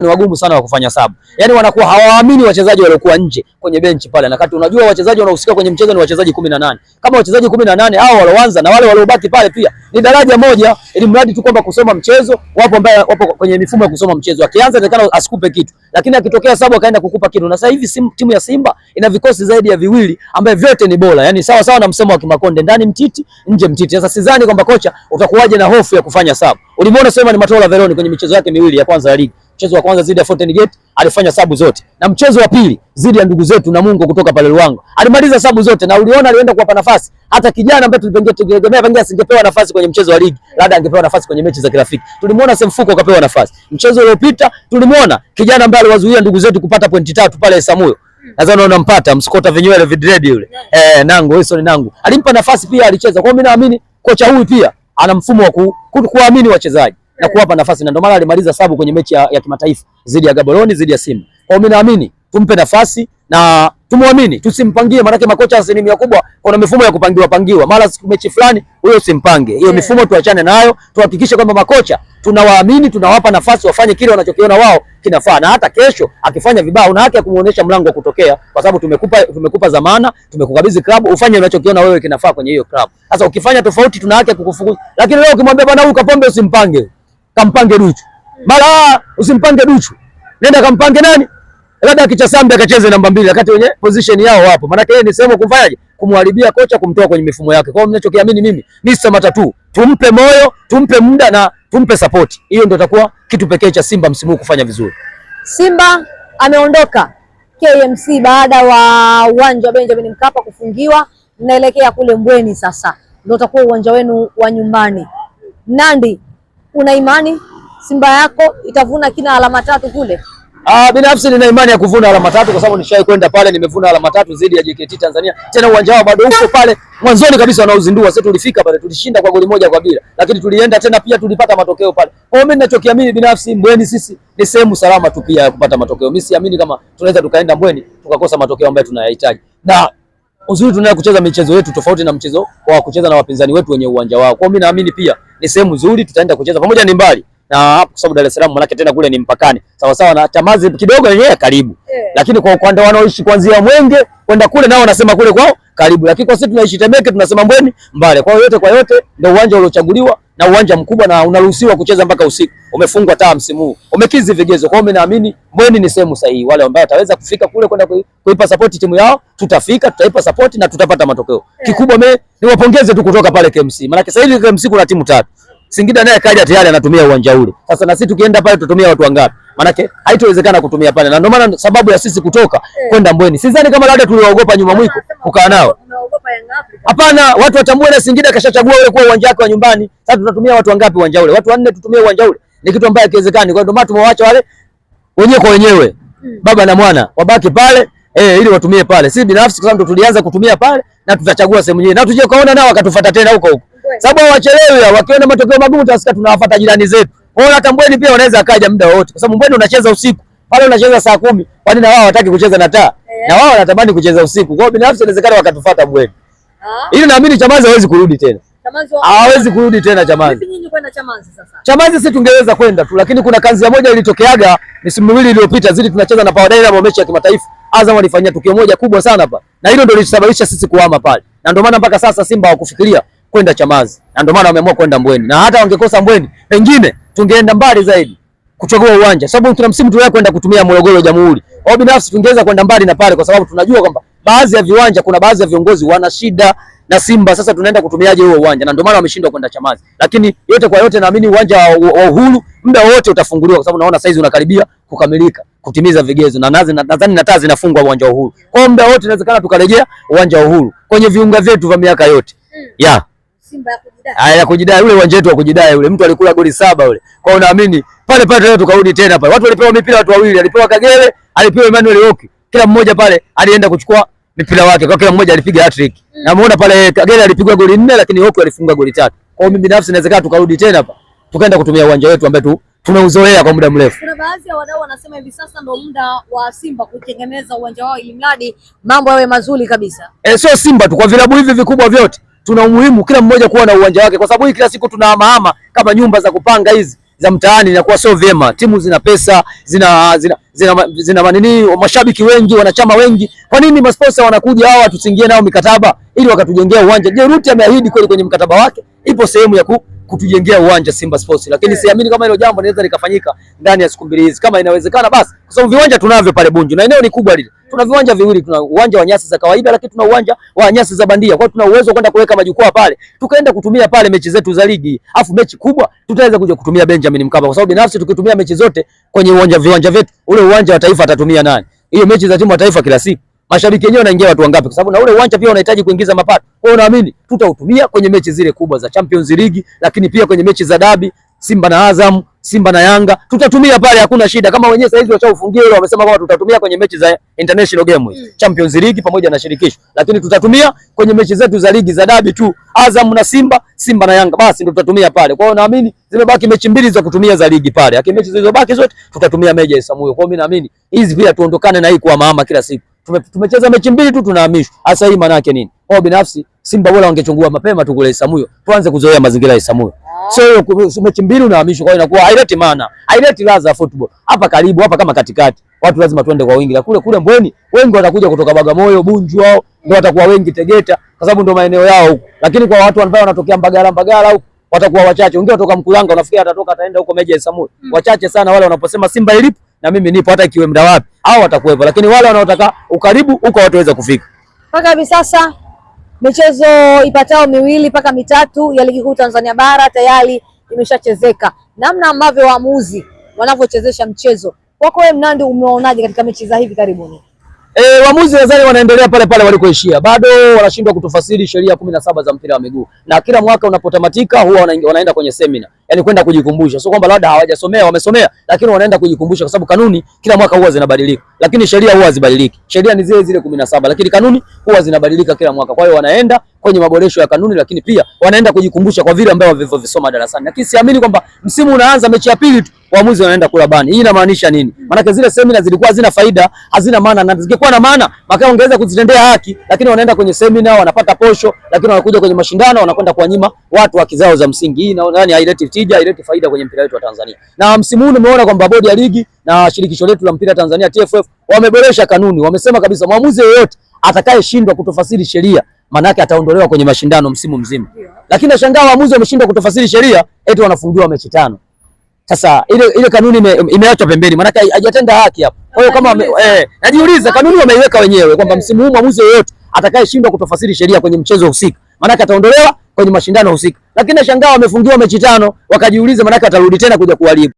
ni wagumu sana wa kufanya sabu. Yaani wanakuwa hawaamini wachezaji waliokuwa nje kwenye benchi pale. Na kati unajua wachezaji wanaohusika kwenye mchezo ni wachezaji 18. Kama wachezaji 18 hao walioanza na wale waliobaki pale pia ni daraja moja, ili mradi tu kwamba kusoma mchezo, wapo ambao wapo kwenye mifumo ya kusoma mchezo. Akianza inawezekana asikupe kitu, lakini akitokea sabu akaenda kukupa kitu. Na sasa hivi timu ya Simba ina vikosi zaidi ya viwili ambavyo vyote ni bora. Yaani sawa sawa na msemo wa Kimakonde, ndani mtiti, nje mtiti. Sasa sidhani kwamba kocha utakuwaje na hofu ya kufanya sabu. Ulimuona sema ni Matola Veroni kwenye michezo yake miwili ya kwanza ya ligi. Mchezo wa kwanza zidi ya Fountain Gate alifanya sabu zote, na mchezo wa pili zidi ya ndugu zetu Namungo kutoka pale Luango alimaliza sabu zote, na uliona alienda kuwapa nafasi hata kijana ambaye tulitegemea pengine asingepewa nafasi kwenye mchezo wa ligi, labda angepewa nafasi kwenye mechi za kirafiki. Tulimuona Semfuko akapewa nafasi. Mchezo uliopita tulimuona kijana ambaye aliwazuia ndugu zetu kupata pointi 3 pale Samuyo. Nadhani unampata mskota vinywele vidred yule. Nangu Wilson Nangu. Alimpa nafasi pia alicheza. Kwa hiyo mimi naamini kocha huyu pia ana mfumo wa kuamini wachezaji na kuwapa nafasi, na ndio maana alimaliza sabu kwenye mechi ya kimataifa zidi ya Gaborone, zidi ya Simba. Kwa hiyo mimi naamini tumpe nafasi na tumuamini, tusimpangie, maana makocha asilimia kubwa kuna mifumo ya kupangiwa. Mara mechi fulani huyo usimpange. Hiyo mifumo tuachane nayo, tuhakikishe kwamba makocha tunawaamini, tunawapa nafasi wafanye kile wanachokiona wao kinafaa, na hata kesho akifanya vibaya una haki ya kumuonesha mlango wa kutokea, kwa sababu tumekupa zamana, tumekukabidhi klabu, ufanye unachokiona wewe kinafaa kwenye hiyo klabu. Sasa ukifanya tofauti tuna haki ya kukufukuza. Lakini leo ukimwambia bwana huyu Kapombe usimpange, kampange Duchu. Mara usimpange Duchu, nenda kampange nani? Labda Kichasambi akacheze namba 2 wakati wenye position yao wapo. Maana yeye ni sehemu kumfanyaje? Kumharibia kocha, kumtoa kwenye mifumo yake. Kwa hiyo mnachokiamini mimi Mr. Matatu, tumpe moyo, tumpe muda na tumpe support. Hiyo ndio itakuwa kitu pekee cha Simba msimu huu kufanya vizuri. Simba ameondoka KMC baada wa uwanja wa Benjamin Mkapa kufungiwa, mnaelekea kule Mbweni sasa. Ndio utakuwa uwanja wenu wa nyumbani. Nandi, una imani Simba yako itavuna kina alama 3 kule? Binafsi nina imani ya kuvuna alama 3 kwa sababu nishawahi kwenda pale, nimevuna alama 3 dhidi ya JKT Tanzania. Tena uwanja wao bado uko pale mwanzoni kabisa wanaozindua. Sisi tulifika pale tulishinda kwa goli 1-0, lakini tulienda tena pia tulipata matokeo pale. Kwa hiyo mimi ninachokiamini binafsi, Mbweni sisi ni sehemu salama tu pia ya kupata matokeo. Mimi siamini kama tunaweza tukaenda Mbweni tukakosa matokeo ambayo tunayahitaji. Na uzuri tunaweza kucheza michezo yetu tofauti na mchezo wa kucheza na wapinzani wetu wenye uwanja wao. Kwa hiyo mimi naamini pia ni sehemu nzuri, tutaenda kucheza pamoja, ni mbali na hapo kwa sababu Dar es Salaam manake tena kule ni mpakani. Sawa sawa na Chamazi kidogo yenyewe karibu. Lakini kwa upande wanaoishi kuanzia Mwenge kwenda kule nao wanasema kule kwao karibu. Lakini kwa sisi tunaishi Temeke tunasema Mbweni mbali. Kwa hiyo yote kwa yote ndio uwanja uliochaguliwa na uwanja mkubwa na unaruhusiwa kucheza mpaka usiku. Umefungwa taa msimu huu. Umekizi vigezo. Kwa hiyo mimi naamini Mbweni ni sehemu sahihi. Wale ambao wataweza kufika kule kwenda kuipa support timu yao, tutafika, tutaipa support na tutapata matokeo. Kikubwa mimi niwapongeze tu kutoka pale KMC. Maana sasa hivi KMC kuna timu 3. Singida naye kaja tayari anatumia uwanja ule. Sasa na sisi tukienda pale tutumia watu wangapi? Maana haitowezekana kutumia pale. Na ndio maana sababu ya sisi kutoka kwenda Mbweni. Sidhani kama labda tuliwaogopa nyuma mwiko kukaa nao. Unaogopa Young Africa? Hapana, watu watambue na Singida kashachagua ule kwa uwanja wake wa nyumbani. Sasa tunatumia watu wangapi uwanja ule? Watu 4 tutumie uwanja ule. Ni kitu ambacho hakiwezekani. Kwa hiyo ndio maana tumewaacha wale wenyewe kwa wenyewe. Baba na mwana wabaki pale ili watumie pale. Sisi binafsi kwa sababu tulianza kutumia pale na tutachagua sehemu nyingine. Na tuje kaona nao wakatufuata tena huko. Sababu hawachelewi, wakiona matokeo magumu tutasikia tunawafuata jirani zetu. Wao hata Mbweni pia wanaweza akaja muda wote. Kwa sababu Mbweni unacheza usiku. Pale unacheza saa 10. Kwa nini na wao hawataki kucheza na taa? Na wao wanatamani kucheza usiku. Kwa hiyo binafsi inawezekana wakatufuata Mbweni. Ili naamini Chamazi hawezi kurudi tena. Hawezi kurudi tena Chamazi. Vipi nyinyi kwenda Chamazi sasa? Chamazi sisi tungeweza kwenda tu, lakini kuna kanzi moja ilitokeaga misimu miwili iliyopita zili tunacheza na Power Dynamo mechi ya kimataifa. Azam walifanyia tukio moja kubwa sana hapa. Na hilo ndio lilisababisha sisi kuhama pale. Na ndio maana mpaka sasa Simba hawakufikiria kwenda Chamazi. Na ndio maana wameamua kwenda Mbweni. Na hata wangekosa Mbweni, pengine tungeenda mbali zaidi kuchagua uwanja. Sababu tuna msimu tunataka kwenda kutumia Morogoro Jamhuri. Au binafsi tungeweza kwenda mbali na pale kwa sababu tunajua kwamba baadhi ya viwanja kuna baadhi ya viongozi wana shida na Simba. Sasa tunaenda kutumiaje huo uwanja? Na ndio maana wameshindwa kwenda Chamazi. Lakini yote kwa yote naamini uwanja wa Uhuru muda wote utafunguliwa kwa sababu naona saizi unakaribia kukamilika, kutimiza vigezo. Na nadhani na taa zinafungwa uwanja wa Uhuru. Kwa muda wote inawezekana tukarejea uwanja wa Uhuru kwenye viunga vyetu vya miaka yote. Simba ya kujidai. Ya kujidai ule uwanja wetu wa kujidai ule. Mtu alikula goli 7 ule. Kwa hiyo naamini pale pale leo tukarudi tena pale. Watu walipewa mipira watu wawili, alipewa Kagere, alipewa Emmanuel Oki. Kila mmoja pale alienda kuchukua mipira wake. Kwa kila mmoja alipiga hat-trick. Na muona pale Kagere alipigwa goli 4 lakini Oki alifunga goli 3. Kwa hiyo mimi binafsi inawezekana tukarudi tena hapa. Tukaenda kutumia uwanja wetu ambao tumeuzoea kwa muda mrefu. Kuna baadhi ya wadau wanasema hivi sasa ndio muda wa Simba kutengeneza uwanja wao ili mradi mambo yawe mazuri kabisa. Sio Simba tu, kwa vilabu hivi vikubwa vyote tuna umuhimu kila mmoja kuwa na uwanja wake, kwa sababu hii kila siku tunahama kama nyumba za kupanga hizi. za mtaani inakuwa sio vyema. Timu zina pesa, zina manini, mashabiki wengi, wanachama wengi. Kwa nini masponsor wanakuja hawa tusingie nao mikataba ili wakatujengea uwanja? Je, Ruti ameahidi kweli kwenye mkataba wake ipo sehemu ya kutujengea uwanja Simba Sports, lakini siamini kama hilo jambo linaweza likafanyika ndani ya siku mbili hizi. Kama inawezekana basi, kwa sababu viwanja tunavyo pale Bunju na eneo ni kubwa lile. Tuna viwanja viwili, tuna uwanja wa nyasi za kawaida, lakini tuna uwanja wa nyasi za bandia. Kwa hiyo tuna uwezo kwenda kuweka majukwaa pale, tukaenda kutumia pale mechi zetu za ligi. Afu mechi kubwa tutaweza kuja kutumia Benjamin Mkapa, kwa sababu binafsi tukitumia mechi zote kwenye viwanja vyetu, ule uwanja wa taifa atatumia nani? Hiyo mechi za timu ya taifa kila siku mashabiki wenyewe wanaingia watu wangapi? Kwa sababu na ule uwanja pia unahitaji kuingiza mapato. Kwa hiyo naamini tutautumia kwenye mechi zile kubwa za Champions League, lakini pia kwenye mechi za dabi, Simba na Azam, Simba na Yanga, tutatumia pale, hakuna shida. Kama wenyewe saizi wachaufungia ile, wamesema kwamba tutatumia kwenye mechi za international game, Champions League pamoja na shirikisho, lakini tutatumia kwenye mechi zetu za ligi za dabi tu, Azam na Simba, Simba na Yanga, basi ndio tutatumia pale. Kwa hiyo naamini zimebaki mechi mbili za kutumia za ligi pale, lakini mechi zilizobaki zote tutatumia Meja Isamuhyo. Kwa hiyo mimi naamini hizi pia tuondokane na hii kwa mama kila siku. Tumecheza mechi mbili tu tunahamishwa. Hasa hii maana yake nini? Kwa binafsi Simba bora wangechungua mapema tu kule Isamuhyo. Tuanze kuzoea mazingira ya Isamuhyo. Sio mechi mbili unahamishwa, kwa hiyo inakuwa haileti maana. Haileti ladha football. Hapa karibu, hapa kama katikati. Watu lazima tuende kwa wingi. Kule Mbweni, wengi watakuja kutoka Bagamoyo, Bunju wao ndio watakuwa wengi, Tegeta, kwa sababu ndio maeneo yao huko. Lakini kwa watu ambao wanatokea Mbagala huko watakuwa wachache. Wengine kutoka Mkulanga unafikia atatoka ataenda huko Meja Isamuhyo. Wachache sana wale wanaposema Simba ilipo na mimi nipo, hata ikiwe muda wapi hao watakuwepo, lakini wale wanaotaka ukaribu huko wataweza kufika. Mpaka hivi sasa michezo ipatao miwili mpaka mitatu ya ligi kuu Tanzania bara tayari imeshachezeka. Namna ambavyo waamuzi wanavyochezesha mchezo, kwako wewe Mnandi, umeonaje katika mechi za hivi karibuni? Waamuzi nadhani wanaendelea pale pale walikoishia. Bado wanashindwa kutofasiri sheria 17 za mpira wa miguu. Na kila mwaka unapotamatika huwa wanaenda kwenye semina. Yaani kwenda kujikumbusha. Sio kwamba labda hawajasomea, wamesomea, lakini wanaenda kujikumbusha kwa sababu kanuni kila mwaka huwa zinabadilika. Lakini sheria huwa hazibadiliki. Sheria ni zile zile 17, lakini kanuni huwa zinabadilika kila mwaka. Kwa hiyo wanaenda kwenye maboresho ya kanuni, lakini pia wanaenda kujikumbusha kwa vile ambavyo vilivyovisoma darasani. Lakini siamini kwamba msimu unaanza mechi ya pili tu waamuzi wanaenda kula bani. Hii inamaanisha nini? Maana zile semina zilikuwa hazina faida, hazina maana, na zingekuwa na maana makao ongeza kuzitendea haki, lakini wanaenda kwenye semina wanapata posho, lakini wanakuja kwenye mashindano wanakwenda kuwanyima watu haki zao za msingi. Hii nadhani haileti tija, haileti faida kwenye mpira wetu wa Tanzania. Na msimu huu nimeona kwamba bodi ya ligi na shirikisho letu la mpira Tanzania TFF wameboresha kanuni. Wamesema kabisa mwamuzi yeyote atakayeshindwa kutofasiri sheria maana yake ataondolewa kwenye mashindano msimu mzima. Lakini nashangaa waamuzi wameshindwa kutofasiri sheria eti wanafungiwa mechi 5. Sasa ile kanuni imeachwa pembeni, maana yake hajatenda haki hapo. Kwa hiyo kama najiuliza kanuni wameiweka wenyewe kwamba msimu huu mwamuzi yeyote atakayeshindwa kutofasiri sheria kwenye mchezo husika maana yake ataondolewa kwenye mashindano husika. Lakini nashangaa wamefungiwa mechi 5, wakajiuliza maana yake atarudi tena kuja kuharibu.